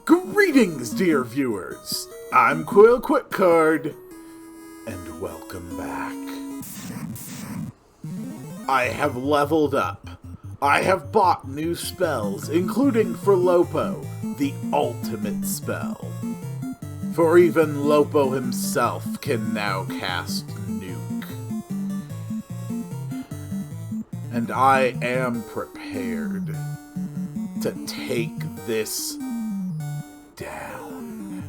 Greetings, dear viewers! I'm Quill Quickcard, and welcome back. I have leveled up. I have bought new spells, including for Lopo, the ultimate spell. For even Lopo himself can now cast Nuke. And I am prepared to take this down.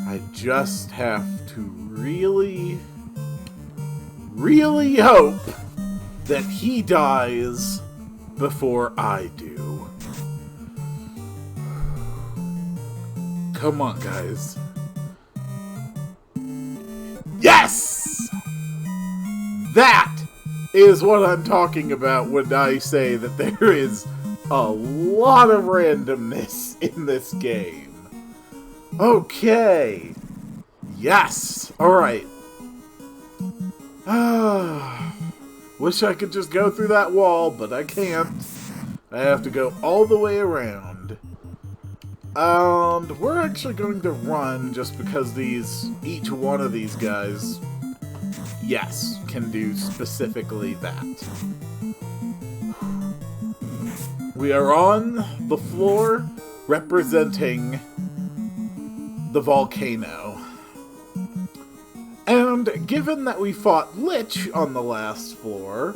I just have to really hope that he dies before I do. Come on, guys. Yes! That is what I'm talking about when I say that there is a lot of randomness in this game. Okay. Yes. Alright. Wish I could just go through that wall, but I can't. I have to go all the way around. And we're actually going to run just because each one of these guys, yes, can do specifically that. We are on the floor representing the volcano. And given that we fought Lich on the last floor,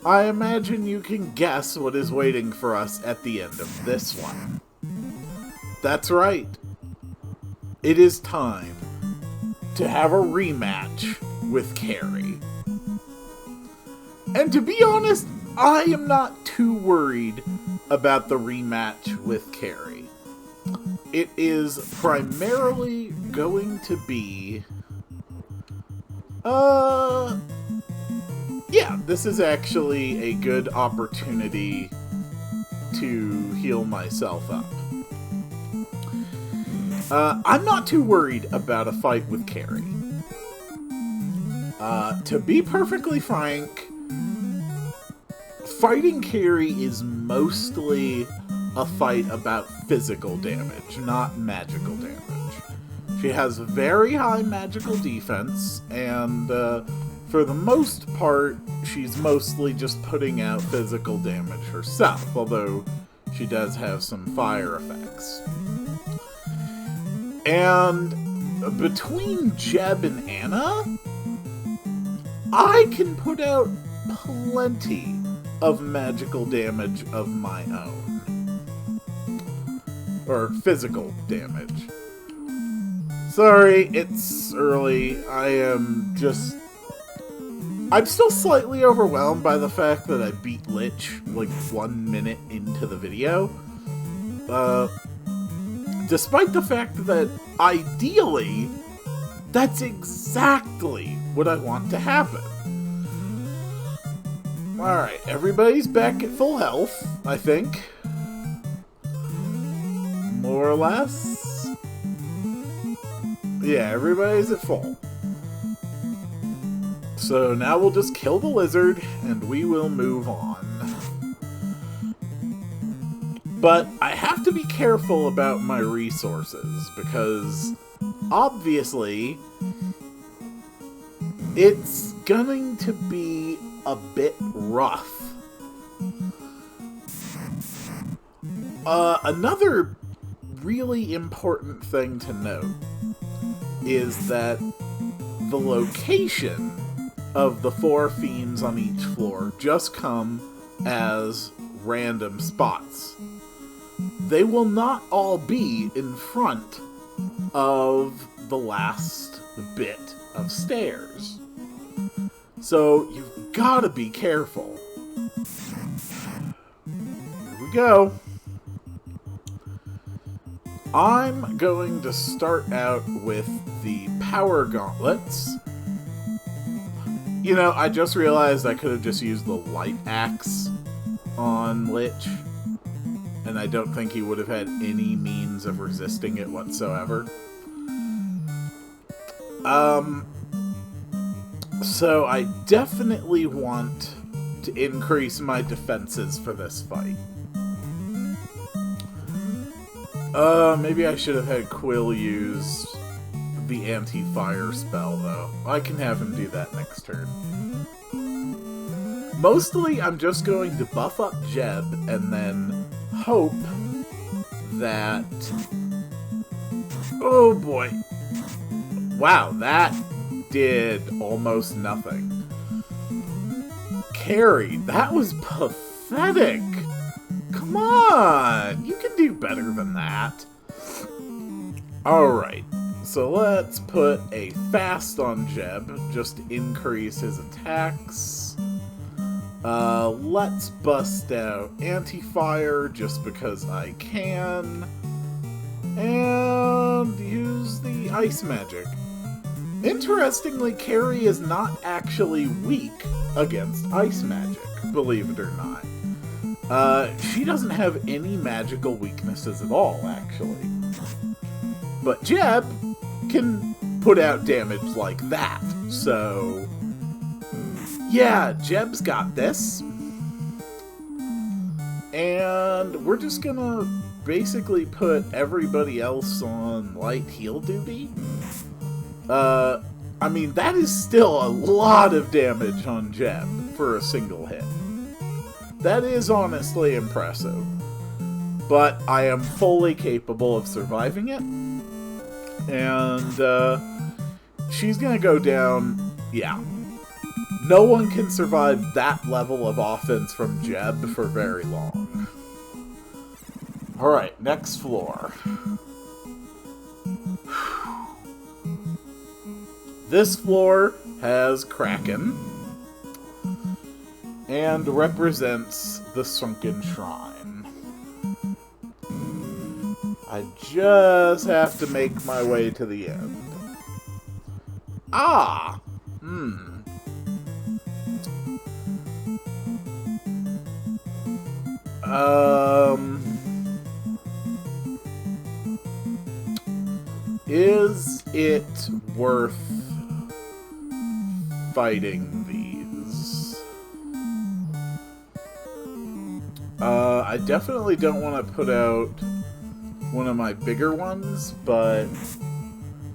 I imagine you can guess what is waiting for us at the end of this one. That's right. It is time to have a rematch with Carrie. And to be honest, I am not too worried about the rematch with Carrie. It is primarily going to be... yeah, this is actually a good opportunity to heal myself up. I'm not too worried about a fight with Carrie. To be perfectly frank, fighting Carrie is mostly a fight about physical damage, not magical damage. She has very high magical defense, and for the most part, she's mostly just putting out physical damage herself, although she does have some fire effects. And between Jeb and Anna, I can put out plenty of magical damage of my own. Or physical damage. Sorry, it's early. I'm still slightly overwhelmed by the fact that I beat Lich like 1 minute into the video. Despite the fact that, ideally, that's exactly what I want to happen. Alright, everybody's back at full health, I think. More or less. Yeah, everybody's at full. So now we'll just kill the lizard, and we will move on. But I have to be careful about my resources, because obviously it's going to be a bit rough. Another really important thing to note is that the location of the 4 fiends on each floor just come as random spots. They will not all be in front of the last bit of stairs. So you've got to be careful. Here we go. I'm going to start out with the power gauntlets. You know, I just realized I could have just used the light axe on Lich, and I don't think he would have had any means of resisting it whatsoever. So I definitely want to increase my defenses for this fight. Maybe I should have had Quill use the anti-fire spell, though. I can have him do that next turn. Mostly, I'm just going to buff up Jeb and then hope that... Oh boy. Wow, that did almost nothing. Carrie, that was pathetic. Come on, you can do better than that. Alright, so let's put a fast on Jeb, just to increase his attacks. Let's bust out anti-fire, just because I can. And use the ice magic. Interestingly, Carrie is not actually weak against ice magic, believe it or not. She doesn't have any magical weaknesses at all, actually. But Jeb can put out damage like that, so... Yeah, Jeb's got this. And we're just gonna basically put everybody else on light heal duty. I mean, that is still a lot of damage on Jeb for a single hit. That is honestly impressive. But I am fully capable of surviving it. And, she's gonna go down, yeah. No one can survive that level of offense from Jeb for very long. Alright, next floor. This floor has Kraken and represents the Sunken Shrine. I just have to make my way to the end. Ah! Is it worth fighting these? I definitely don't want to put out one of my bigger ones, but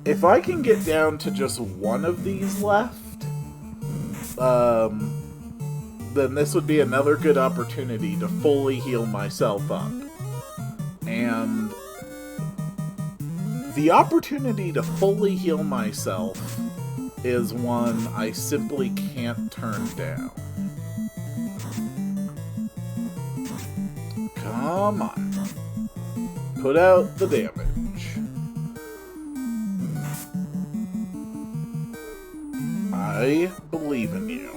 if I can get down to just one of these left, then this would be another good opportunity to fully heal myself up. And the opportunity to fully heal myself is one I simply can't turn down. Come on. Put out the damage. I believe in you.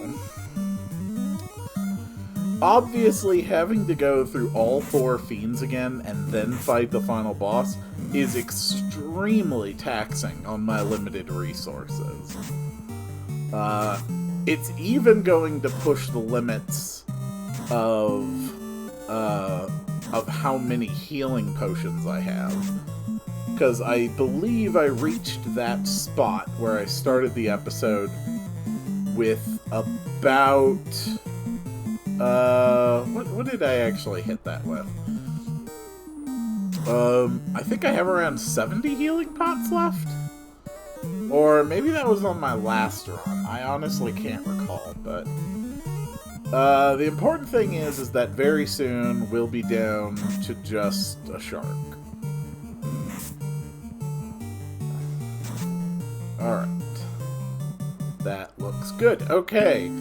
Obviously, having to go through all 4 fiends again and then fight the final boss is extremely taxing on my limited resources. It's even going to push the limits of how many healing potions I have. Because I believe I reached that spot where I started the episode with about... what did I actually hit that with? I think I have around 70 healing pots left? Or maybe that was on my last run. I honestly can't recall, but... the important thing is that very soon we'll be down to just a shark. Alright. That looks good. Okay.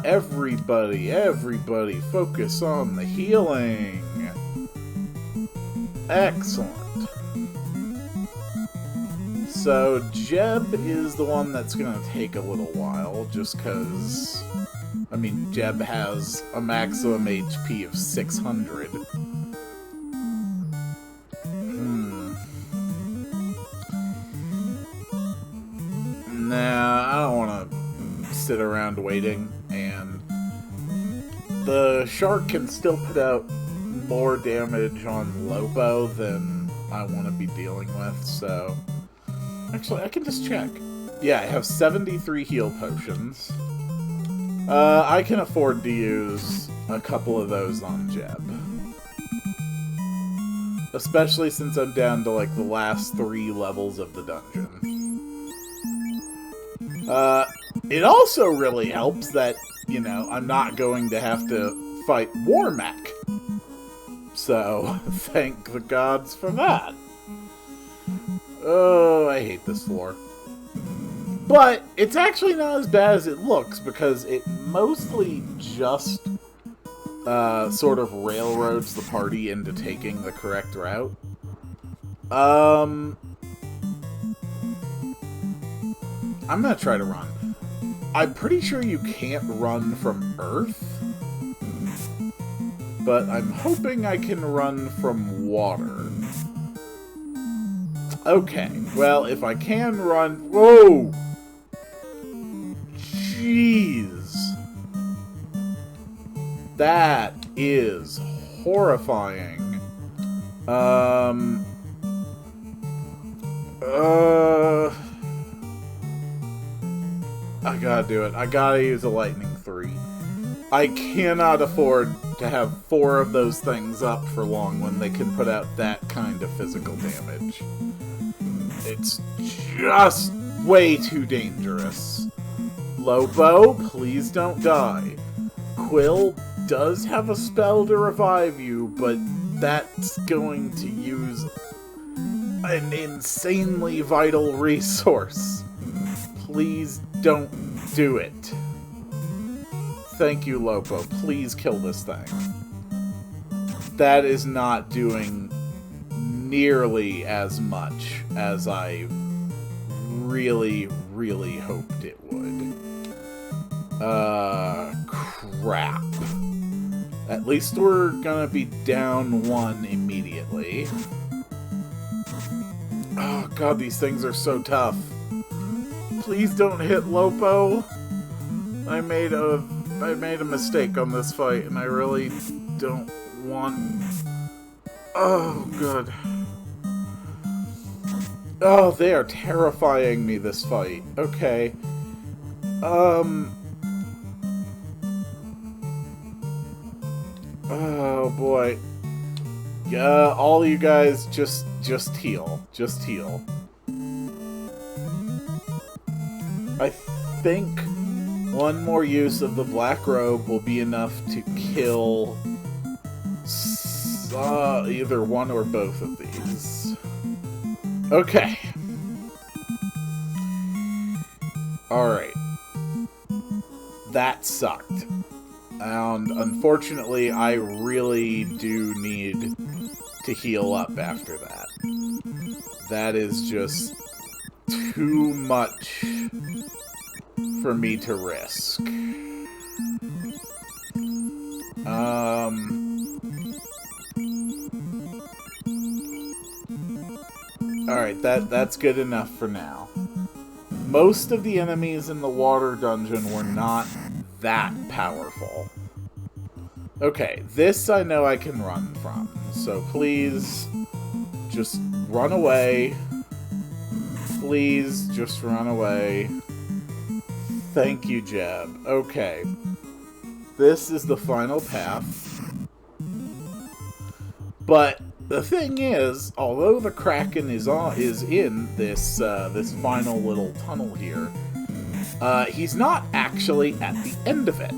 Everybody focus on the healing. Excellent. So, Jeb is the one that's gonna take a little while, just because... I mean, Jeb has a maximum HP of 600. Nah, I don't want to sit around waiting, and the shark can still put out more damage on Lobo than I want to be dealing with, so... Actually, I can just check. Yeah, I have 73 heal potions. I can afford to use a couple of those on Jeb. Especially since I'm down to, like, the last 3 levels of the dungeon. It also really helps that, you know, I'm not going to have to fight Warmech. So, thank the gods for that. Oh, I hate this floor. But it's actually not as bad as it looks, because it mostly just sort of railroads the party into taking the correct route. I'm gonna try to run. I'm pretty sure you can't run from Earth, but I'm hoping I can run from water. Okay, well, if I can run... Whoa! Jeez. That is horrifying. I gotta do it. I gotta use a lightning 3. I cannot afford to have 4 of those things up for long when they can put out that kind of physical damage. It's just way too dangerous. Lobo, please don't die. Quill does have a spell to revive you, but that's going to use an insanely vital resource. Please don't do it. Thank you, Lobo. Please kill this thing. That is not doing nearly as much as I really, really hoped it would. Crap. At least we're gonna be down 1 immediately. Oh god, these things are so tough. Please don't hit Lopo. I made a mistake on this fight, and I really don't want... Oh, good. Oh, they are terrifying me, this fight. Okay. Oh, boy. Yeah, all you guys, just heal. Just heal. I think one more use of the black robe will be enough to kill either one or both of these. Okay. Alright. That sucked. And unfortunately, I really do need to heal up after that. That is just too much for me to risk. Alright, that's good enough for now. Most of the enemies in the water dungeon were not that powerful. Okay, this I know I can run from, so please just run away. Please just run away. Thank you, Jeb. Okay. This is the final path. But the thing is, although the Kraken is in this this final little tunnel here, he's not actually at the end of it.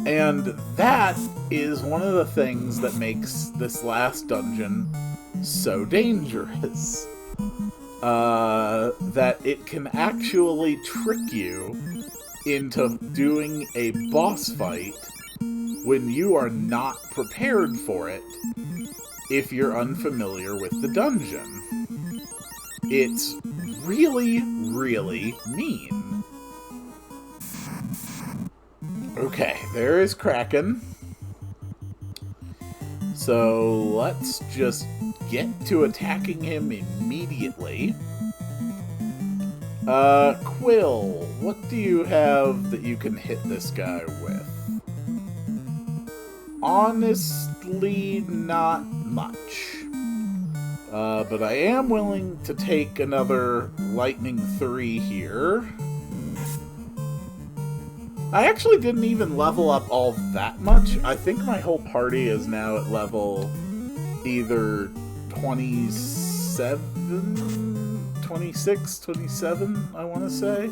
And that is one of the things that makes this last dungeon so dangerous. That it can actually trick you into doing a boss fight when you are not prepared for it if you're unfamiliar with the dungeon. It's really, really mean. Okay, there is Kraken. So let's just get to attacking him immediately. Quill, what do you have that you can hit this guy with? Honestly, not much. But I am willing to take another Lightning 3 here. I actually didn't even level up all that much. I think my whole party is now at level either 27, 26, 27, I want to say.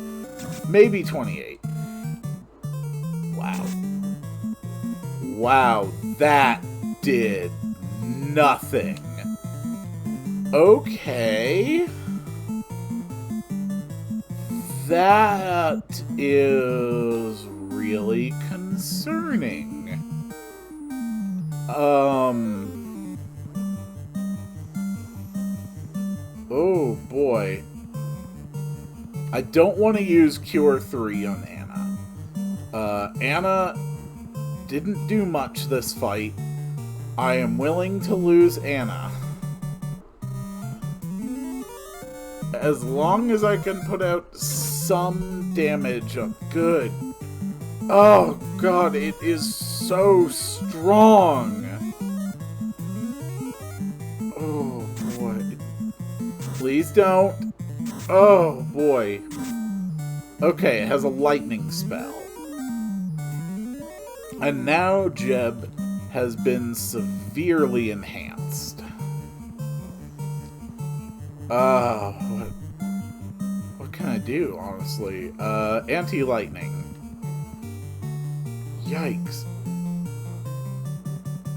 Maybe 28. Wow. Wow, that did nothing. Okay. That is really concerning. Oh boy. I don't want to use Cure 3 on Anna. Anna didn't do much this fight. I am willing to lose Anna. As long as I can put out some damage. Good. Oh god, it is so strong. Oh boy. Please don't. Oh boy. Okay, it has a lightning spell. And now Jeb has been severely enhanced. What can I do, honestly? Anti-lightning. Yikes.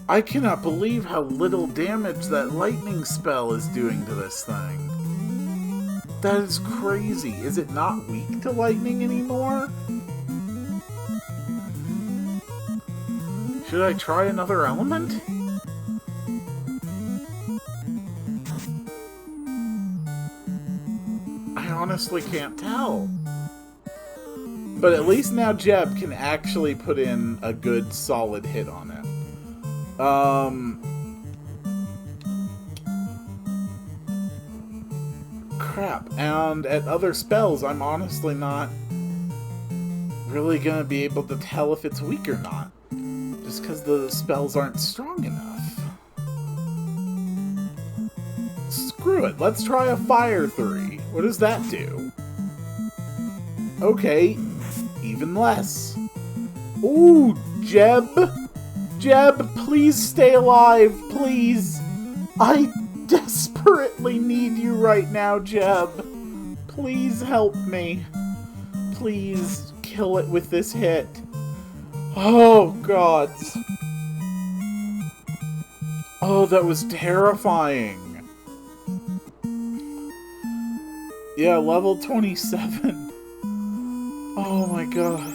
I cannot believe how little damage that lightning spell is doing to this thing. That is crazy. Is it not weak to lightning anymore? Should I try another element? I honestly can't tell. But at least now Jeb can actually put in a good solid hit on it. Crap. And at other spells, I'm honestly not really gonna be able to tell if it's weak or not. Just because the spells aren't strong enough. Screw it. Let's try a Fire 3. What does that do? Okay. Even less. Ooh, Jeb. Jeb, please stay alive, please. I desperately need you right now, Jeb. Please help me. Please kill it with this hit. Oh, God. Oh, that was terrifying. Yeah, level 27. Oh my god.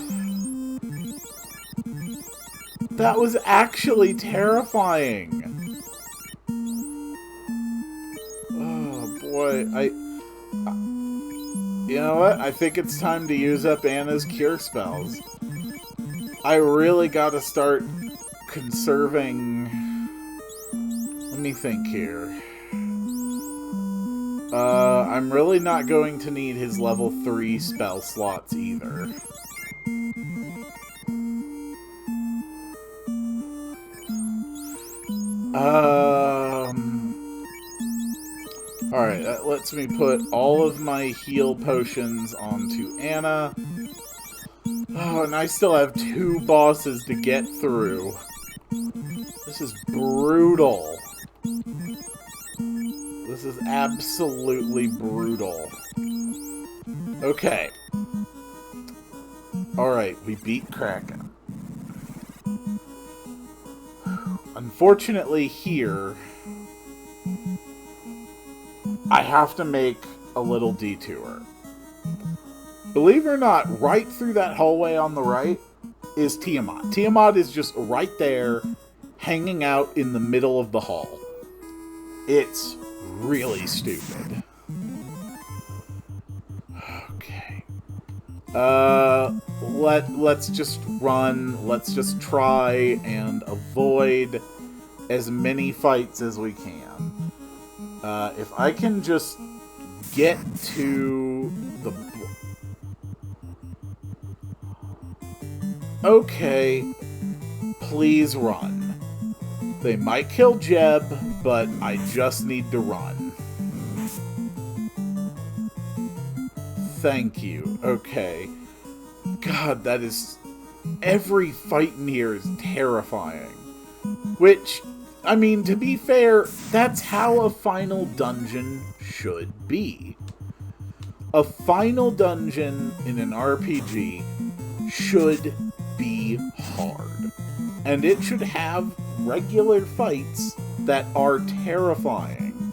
That was actually terrifying. Oh boy, you know what? I think it's time to use up Anna's cure spells. I really gotta start conserving... Let me think here. I'm really not going to need his level 3 spell slots either. Alright, that lets me put all of my heal potions onto Anna. Oh, and I still have 2 bosses to get through. This is brutal. This is absolutely brutal. Okay. Alright, we beat Kraken. Unfortunately here, I have to make a little detour. Believe it or not, right through that hallway on the right is Tiamat. Tiamat is just right there, hanging out in the middle of the hall. It's really stupid. Okay. Let's just run. Let's just try and avoid as many fights as we can. If I can just get to the... Okay. Please run. They might kill Jeb, but I just need to run. Thank you. Okay. God, that is... Every fight in here is terrifying. Which, I mean, to be fair, that's how a final dungeon should be. A final dungeon in an RPG should be hard. And it should have regular fights that are terrifying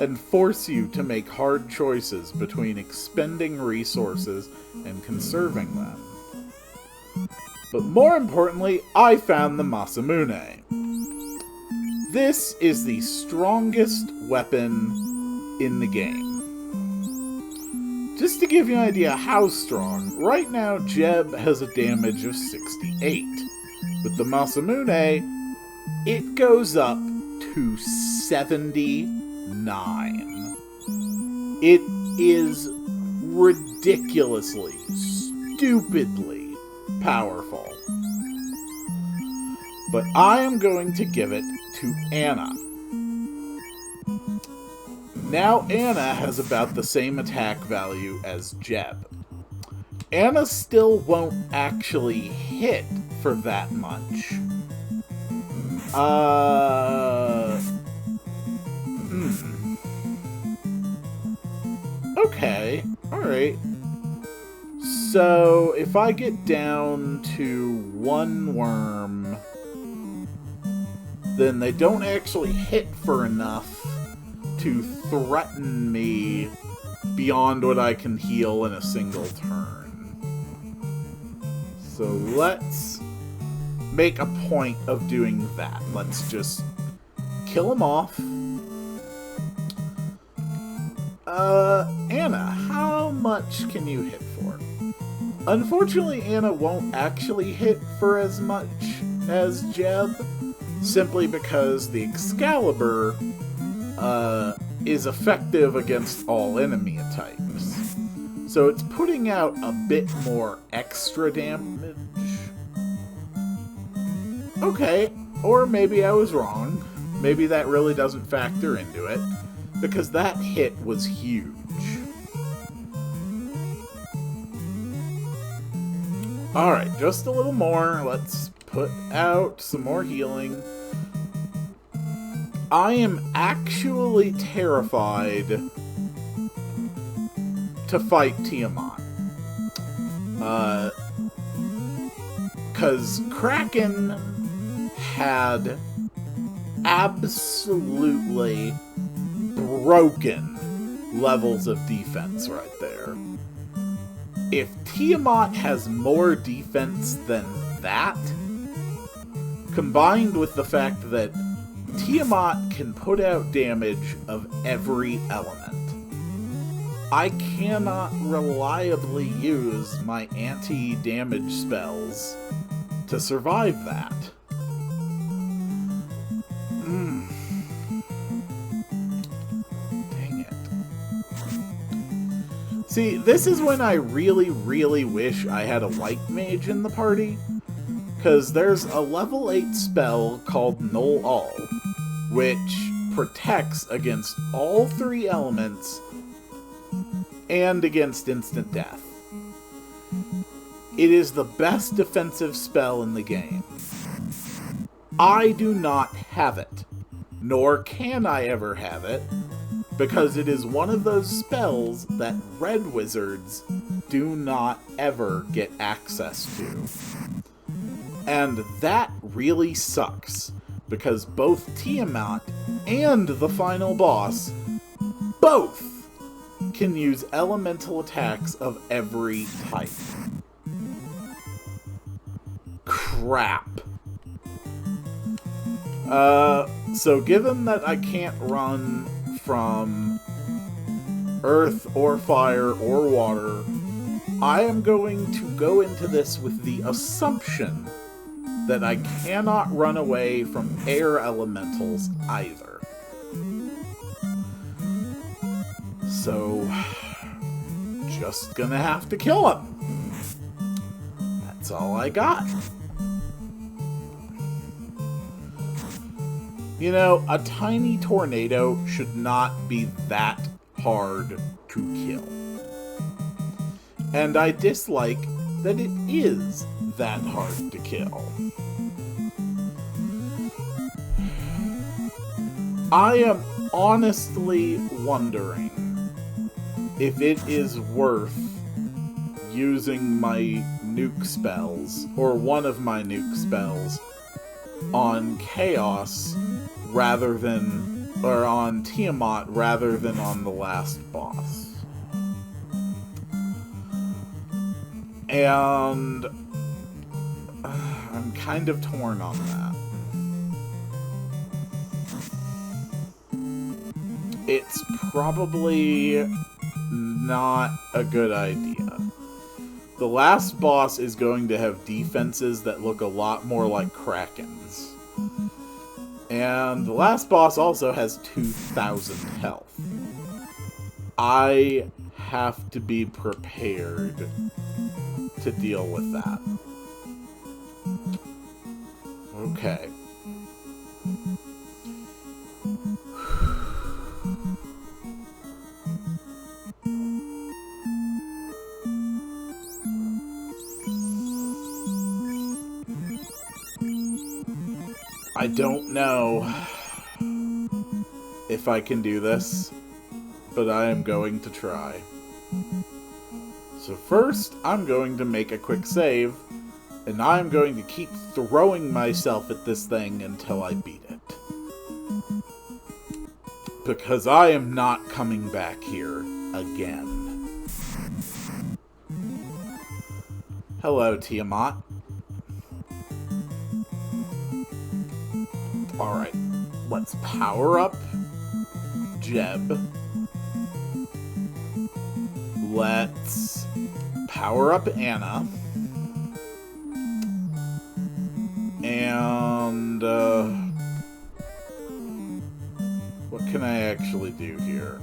and force you to make hard choices between expending resources and conserving them. But more importantly, I found the Masamune. This is the strongest weapon in the game. Just to give you an idea how strong, right now Jeb has a damage of 68. With the Masamune, it goes up to 79. It is ridiculously, stupidly powerful. But I am going to give it to Anna. Now Anna has about the same attack value as Jeb. Anna still won't actually hit for that much. Okay, alright. So, if I get down to one worm, then they don't actually hit for enough to threaten me beyond what I can heal in a single turn. So let's make a point of doing that. Let's just kill them off. Anna, how much can you hit for? Unfortunately, Anna won't actually hit for as much as Jeb, simply because the Excalibur is effective against all enemy types. So it's putting out a bit more extra damage. Okay, or maybe I was wrong. Maybe that really doesn't factor into it, because that hit was huge. Alright, just a little more. Let's put out some more healing. I am actually terrified to fight Tiamat. Because Kraken had absolutely broken levels of defense right there. If Tiamat has more defense than that, combined with the fact that Tiamat can put out damage of every element, I cannot reliably use my anti-damage spells to survive that. Dang it. See, this is when I really, really wish I had a white mage in the party, because there's a level 8 spell called Null All, which protects against all 3 elements and against instant death. It is the best defensive spell in the game. I do not have it, nor can I ever have it, because it is one of those spells that red wizards do not ever get access to. And that really sucks, because both Tiamat and the final boss both can use elemental attacks of every type. Crap. So given that I can't run from earth or fire or water, I am going to go into this with the assumption that I cannot run away from air elementals either. So, just gonna have to kill him. That's all I got. You know, a tiny tornado should not be that hard to kill. And I dislike that it is that hard to kill. I am honestly wondering if it is worth using my nuke spells, or one of my nuke spells, on Chaos rather than, or on Tiamat rather than on the last boss. And I'm kind of torn on that. It's probably not a good idea. The last boss is going to have defenses that look a lot more like Krakens. And the last boss also has 2,000 health. I have to be prepared to deal with that. Okay. I don't know if I can do this, but I am going to try. So first, I'm going to make a quick save, and I'm going to keep throwing myself at this thing until I beat it. Because I am not coming back here again. Hello, Tiamat. Alright, let's power up Jeb. Let's power up Anna. And, what can I actually do here?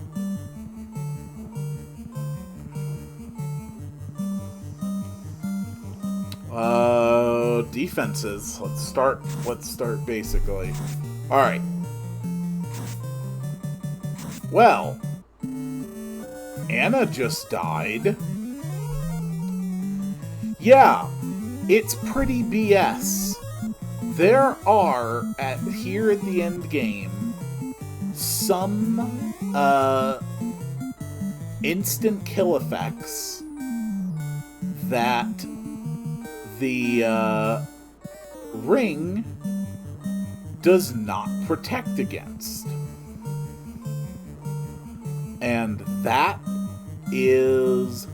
Defenses. Let's start basically. Alright. Well, Anna just died. Yeah, it's pretty BS. There are, here at the end game, some, instant kill effects that the, ring does not protect against. And that is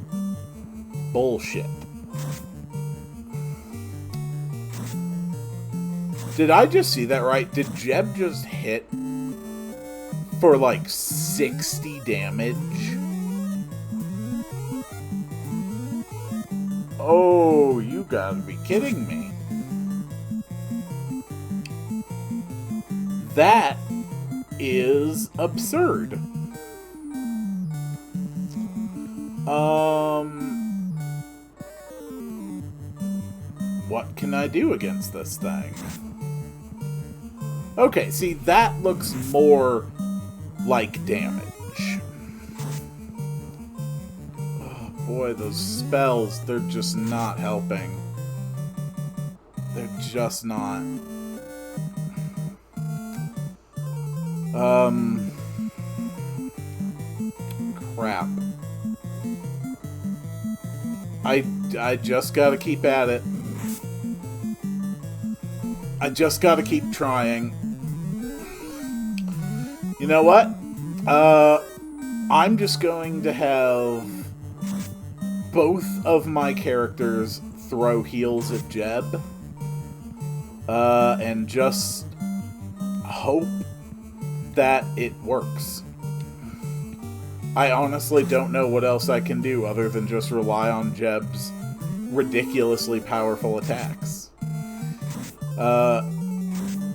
bullshit. Did I just see that right? Did Jeb just hit for like 60 damage? Oh, you gotta be kidding me. That is absurd. What can I do against this thing? Okay, see, that looks more like damage. Oh boy, those spells, they're just not helping. They're just not. Crap. I just gotta keep at it. I just gotta keep trying. You know what? I'm just going to have both of my characters throw heals at Jeb. And just hope that it works. I honestly don't know what else I can do other than just rely on Jeb's ridiculously powerful attacks.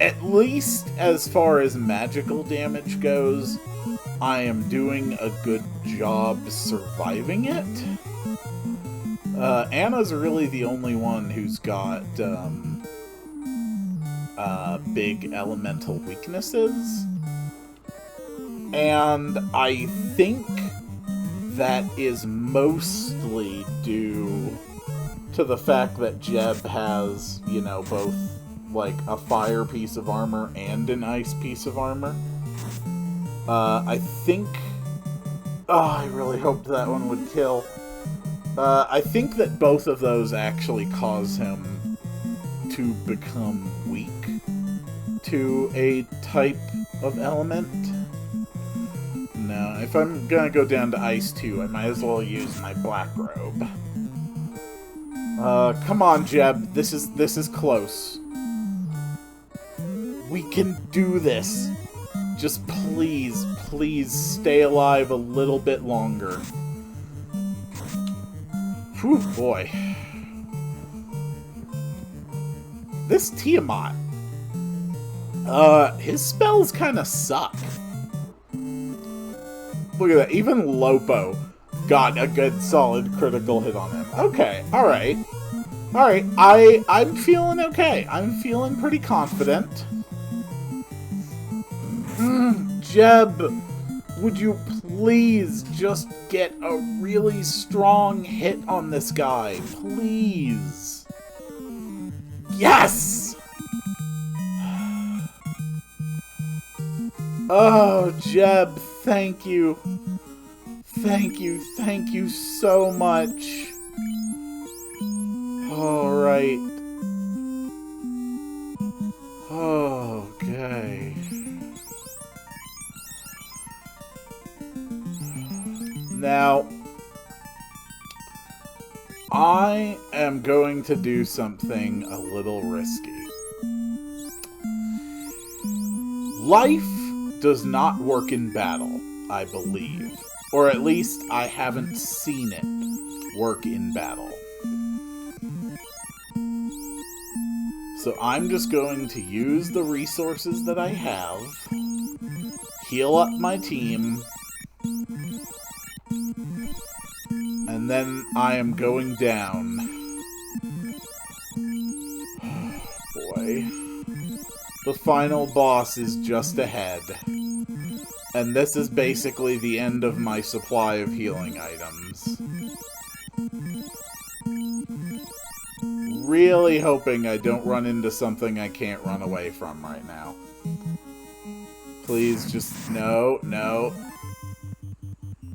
At least as far as magical damage goes, I am doing a good job surviving it. Anna's really the only one who's got big elemental weaknesses. And I think that is mostly due to the fact that Jeb has, you know, both like a fire piece of armor and an ice piece of armor. I think... Oh, I really hoped that one would kill. I think that both of those actually cause him to become weak to a type of element. No, if I'm gonna go down to Ice 2, I might as well use my Black Robe. Come on, Jeb. This is close. We can do this. Just please, please stay alive a little bit longer. Whew, boy. This Tiamat. His spells kind of suck. Look at that. Even Lopo got a good solid critical hit on him. Okay, alright. Alright, I'm feeling okay. I'm feeling pretty confident. Jeb, would you please just get a really strong hit on this guy? Please. Yes! Oh, Jeb, thank you. Thank you so much. Alright. Okay. Now, I am going to do something a little risky. Life does not work in battle, I believe. Or at least I haven't seen it work in battle. So I'm just going to use the resources that I have, heal up my team, and then I am going down. Boy. The final boss is just ahead. And this is basically the end of my supply of healing items. Really hoping I don't run into something I can't run away from right now. Please just... No, no.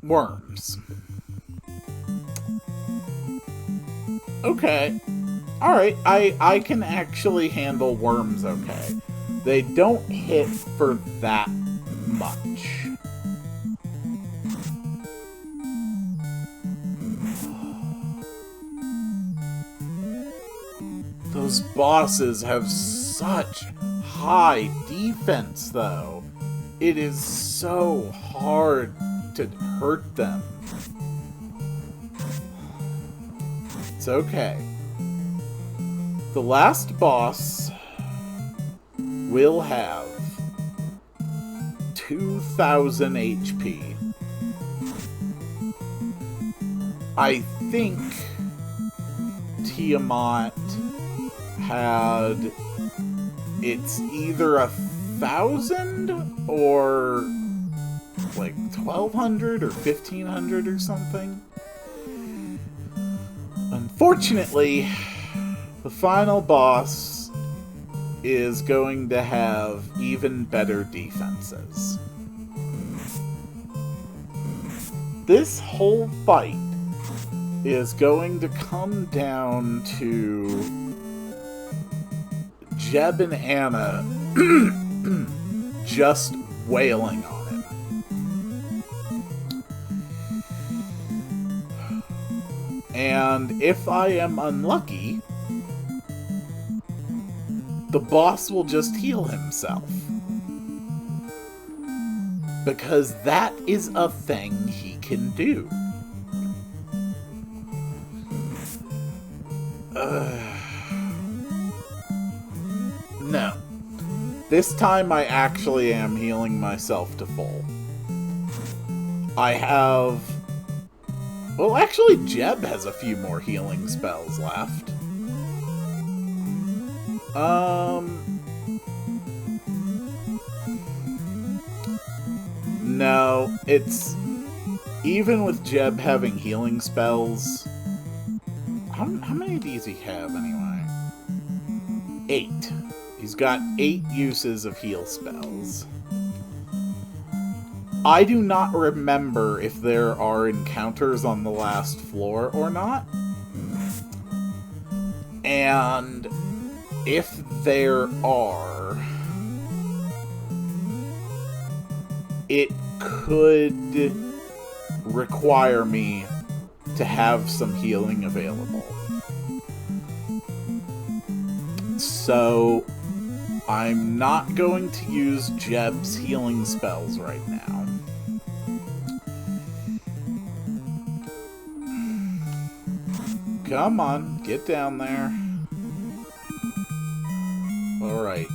Worms. Okay. Alright, I can actually handle worms okay. They don't hit for that much. Those bosses have such high defense, though. It is so hard to hurt them. It's okay. The last boss will have 2,000 HP. I think Tiamat had... It's either 1,000 or like 1,200 or 1,500 or something. Unfortunately, the final boss is going to have even better defenses. This whole fight is going to come down to Jeb and Anna just wailing on him. And if I am unlucky, the boss will just heal himself. Because that is a thing he can do. No. This time I actually am healing myself to full. I have... Well, actually, Jeb has a few more healing spells left. No, it's... Even with Jeb having healing spells... How many does he have, anyway? 8. He's got 8 uses of heal spells. I do not remember if there are encounters on the last floor or not. And if there are, it could require me to have some healing available. So I'm not going to use Jeb's healing spells right now. Come on, get down there. Alright.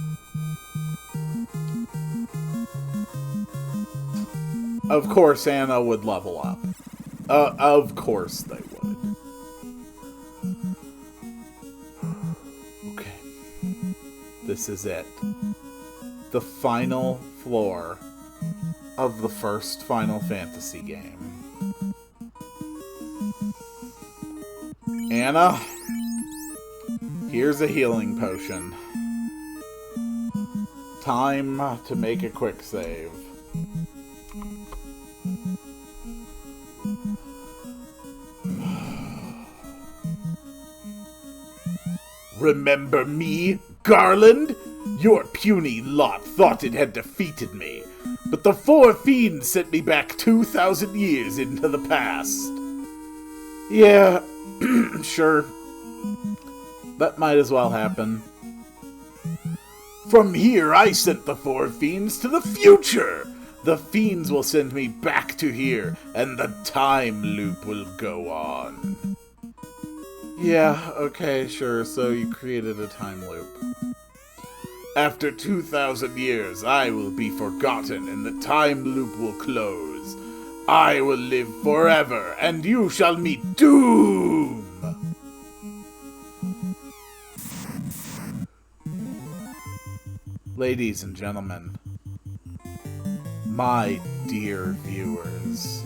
Of course Anna would level up. Of course they would. Okay. This is it. The final floor of the first Final Fantasy game. Anna, here's a healing potion. Time to make a quick save. Remember me, Garland? Your puny lot thought it had defeated me, but the four fiends sent me back 2,000 years into the past. Yeah, sure. That might as well happen. From here, I sent the four fiends to the future. The fiends will send me back to here, and the time loop will go on. Yeah, okay, sure, so you created a time loop. After 2,000 years, I will be forgotten, and the time loop will close. I will live forever, and you shall meet doom! Ladies and gentlemen, my dear viewers,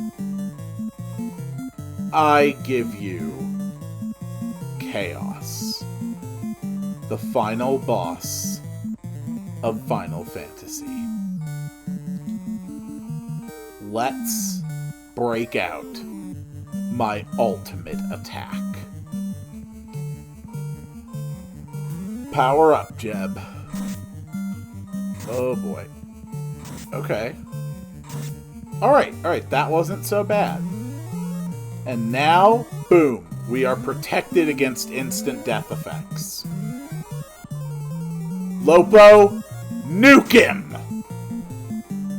I give you Chaos, the final boss of Final Fantasy. Let's break out my ultimate attack. Power up, Jeb. Oh boy. Okay. Alright, that wasn't so bad. And now, boom, we are protected against instant death effects. Lopo, nuke him!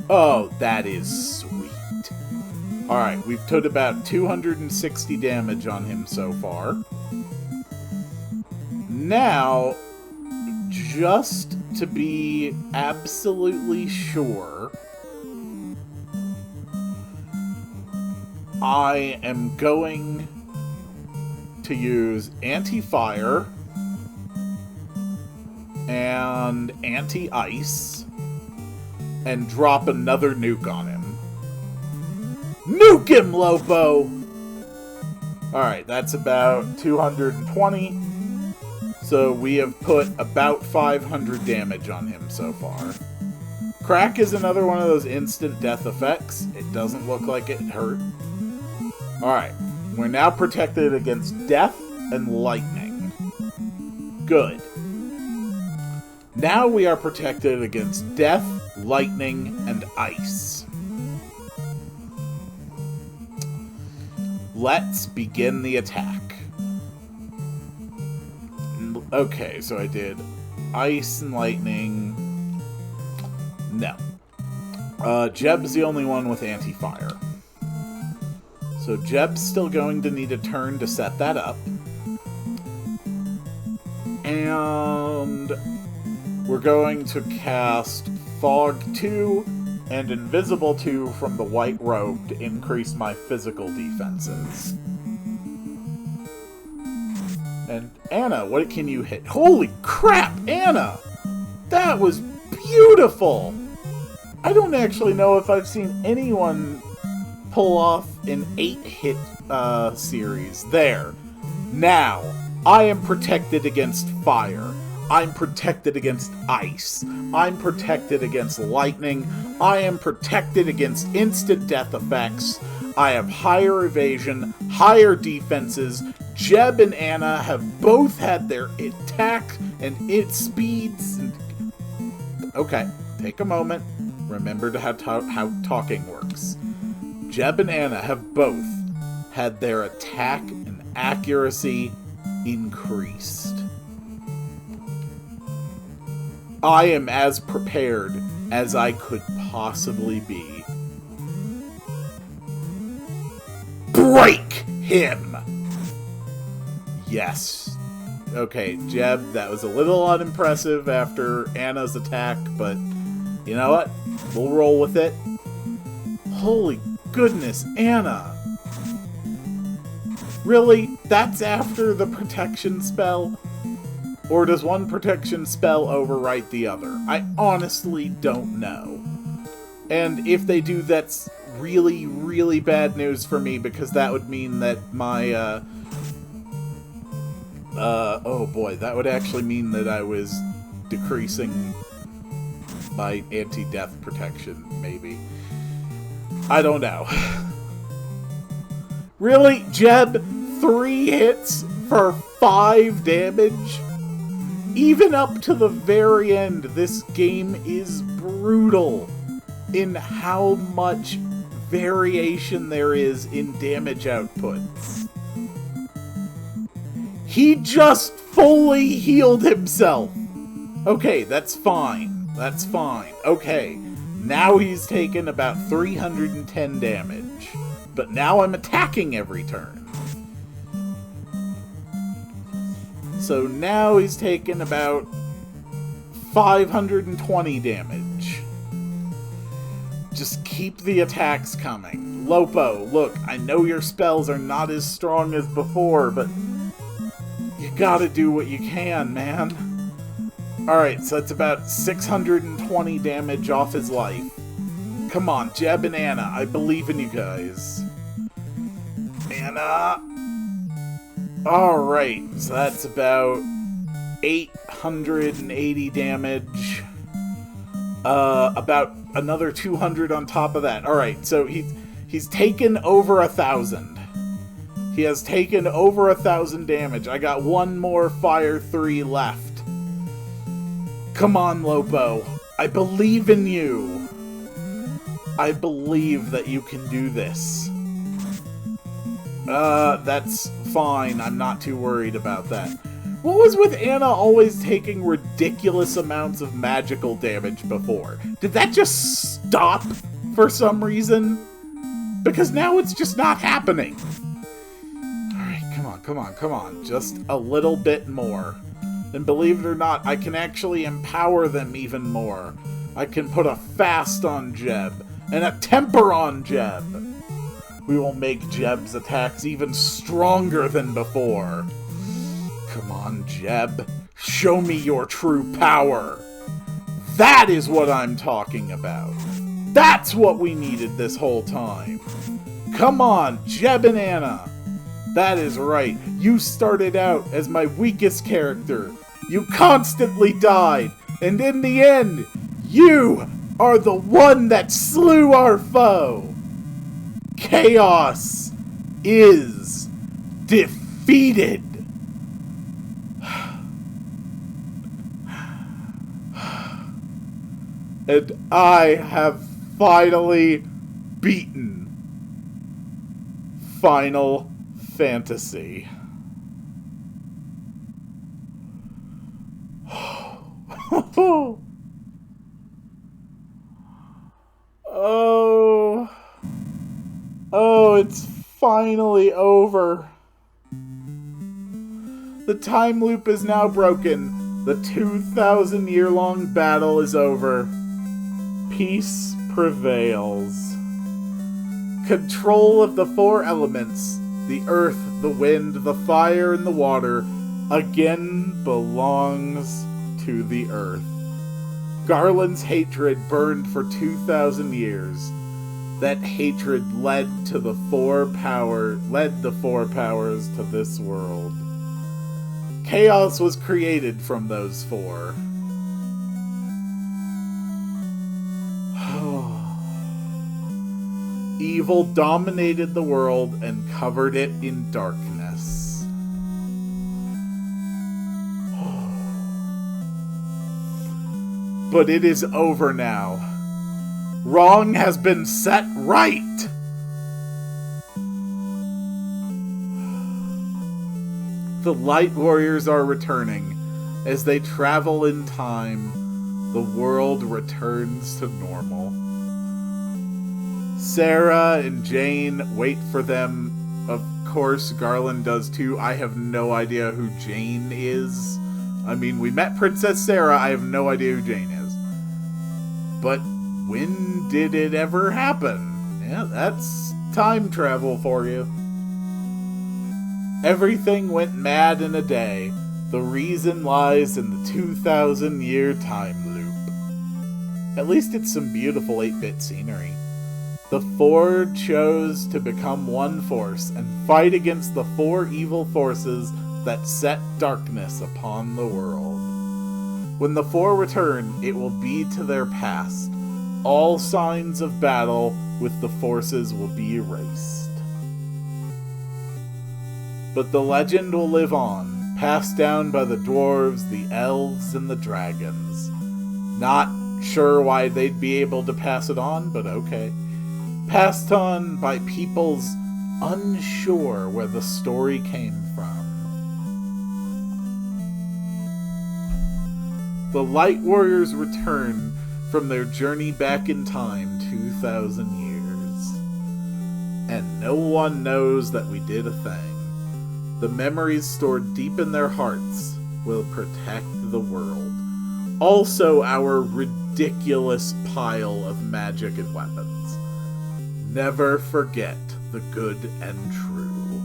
Oh, that is sweet. Alright, we've put about 260 damage on him so far. Now, just to be absolutely sure, I am going to use anti-fire and anti-ice and drop another nuke on him. Nuke him, Lopo! Alright, that's about 220. So we have put about 500 damage on him so far. Crack is another one of those instant death effects. It doesn't look like it hurt. Alright, we're now protected against death and lightning. Good. Now we are protected against death, lightning, and ice. Let's begin the attack. Okay, so I did ice and lightning. No. Jeb's the only one with anti-fire. So Jeb's still going to need a turn to set that up. And we're going to cast Fog 2 and Invisible 2 from the White Robe to increase my physical defenses. And Anna, what can you hit? Holy crap, Anna! That was beautiful! I don't actually know if I've seen anyone pull off an 8-hit series. There. Now, I am protected against fire. I'm protected against ice. I'm protected against lightning. I am protected against instant death effects. I have higher evasion, higher defenses. Jeb and Anna have both had their attack and its speeds. Okay, take a moment. Remember how talking works. Jeb and Anna have both had their attack and accuracy increased. I am as prepared as I could possibly be. Break him! Yes. Okay, Jeb, that was a little unimpressive after Anna's attack, but you know what? We'll roll with it. Holy goodness, Anna! Really? That's after the protection spell? Or does one protection spell overwrite the other? I honestly don't know. And if they do, that's really, really bad news for me, because that would mean that my, oh boy, that would actually mean that I was decreasing my anti-death protection, maybe. I don't know. Really? Jeb? 3 hits for 5 damage? Even up to the very end, this game is brutal in how much variation there is in damage outputs. He just fully healed himself! Okay, that's fine. That's fine. Okay, now he's taken about 310 damage. But now I'm attacking every turn. So now he's taken about 520 damage. Just keep the attacks coming. Lopo, look, I know your spells are not as strong as before, but you gotta do what you can, man. Alright, so that's about 620 damage off his life. Come on, Jeb and Anna, I believe in you guys. Anna! Alright, so that's about 880 damage. About another 200 on top of that. Alright, so he's taken over 1,000. He has taken over 1,000 damage. I got one more Fire 3 left. Come on, Lopo. I believe in you. I believe that you can do this. That's fine. I'm not too worried about that. What was with Anna always taking ridiculous amounts of magical damage before? Did that just stop for some reason? Because now it's just not happening. Alright, come on, come on, come on. Just a little bit more. And believe it or not, I can actually empower them even more. I can put a fast on Jeb. And a temper on Jeb. We will make Jeb's attacks even stronger than before. Come on, Jeb. Show me your true power. That is what I'm talking about. That's what we needed this whole time. Come on, Jeb and Anna. That is right. You started out as my weakest character. You constantly died. And in the end, you are the one that slew our foe. Chaos is defeated. And I have finally beaten Final Fantasy. Oh, it's finally over. The time loop is now broken. The 2,000-year-long battle is over. Peace prevails. Control of the 4 elements, the earth, the wind, the fire, and the water, again belongs to the earth. Garland's hatred burned for 2,000 years. That hatred led the 4 powers to this world. chaos was created from those four. Evil dominated the world and covered it in darkness. But it is over now. Wrong has been set right. The Light Warriors are returning. As they travel in time, the world returns to normal. Sarah and Jane wait for them. Of course, Garland does too. I have no idea who Jane is. I mean, we met Princess Sarah. I have no idea who Jane is. But when did it ever happen? Yeah, that's time travel for you. Everything went mad in a day. The reason lies in the 2,000-year time loop. At least it's some beautiful 8-bit scenery. The four chose to become one force and fight against the four evil forces that set darkness upon the world. When the four return, it will be to their past. All signs of battle with the forces will be erased. But the legend will live on, passed down by the dwarves, the elves, and the dragons. Not sure why they'd be able to pass it on, but okay. Passed on by peoples unsure where the story came from. The Light Warriors return from their journey back in time 2,000 years. And no one knows that we did a thing. The memories stored deep in their hearts will protect the world. Also our ridiculous pile of magic and weapons. Never forget the good and true.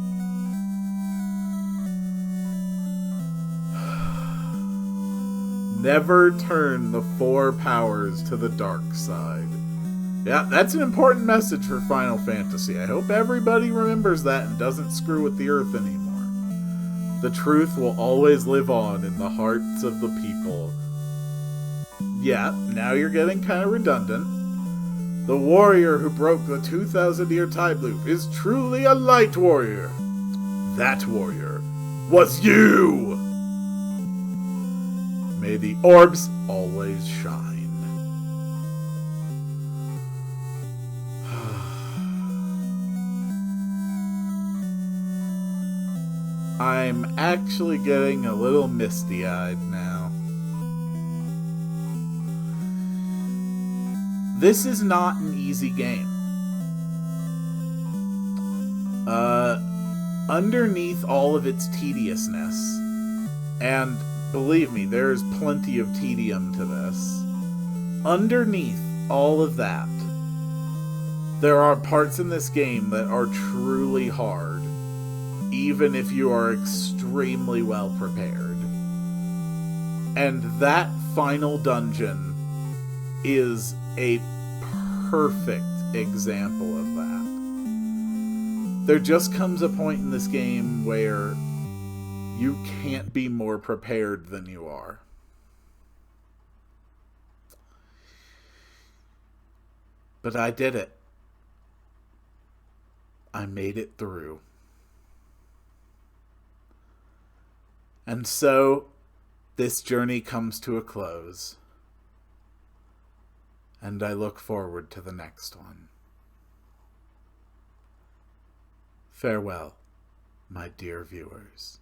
Never turn the four powers to the dark side. Yeah, that's an important message for Final Fantasy. I hope everybody remembers that and doesn't screw with the Earth anymore. The truth will always live on in the hearts of the people. Yeah, now you're getting kind of redundant. The warrior who broke the 2,000-year time loop is truly a light warrior. That warrior was you! May the orbs always shine. I'm actually getting a little misty-eyed now. This is not an easy game. Underneath all of its tediousness, and believe me, there's plenty of tedium to this. Underneath all of that, there are parts in this game that are truly hard, even if you are extremely well prepared. And that final dungeon is a perfect example of that. There just comes a point in this game where you can't be more prepared than you are. But I did it. I made it through. And so, this journey comes to a close. And I look forward to the next one. Farewell, my dear viewers.